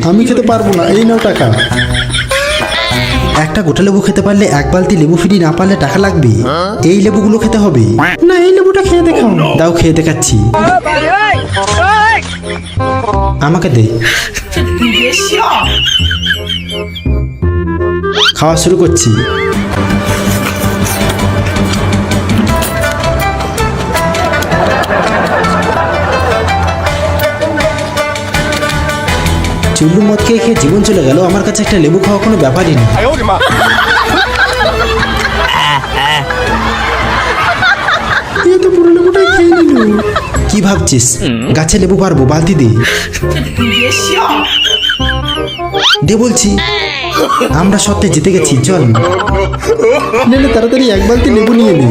আমি খেতে পারবো না, এই নাও টাকা। একটা গোটা লেবু খেতে পারলে এক বালতি লেবু ফ্রি, না পারলে টাকা লাগবে। এই লেবুগুলো খেতে হবে। না, এই লেবুটা খেয়ে দেখাও। দাও, খেয়ে দেখাচ্ছি। আমাকে দে। খাওয়া শুরু করছি। চুল্লু মদ খেয়ে খেয়ে জীবন চলে গেল, আমার কাছে একটা লেবু খাওয়া কোনো ব্যাপারই না। এ তো পুরো লেবুটাই খেয়ে নিল। কি ভাবছিস? গাছে লেবু পারবো, বালতি দে। দে বলছি। আমরা সত্যি জিতে গেছি, চল। নেলে তাড়াতাড়ি এক বালতি লেবু নিয়ে নে।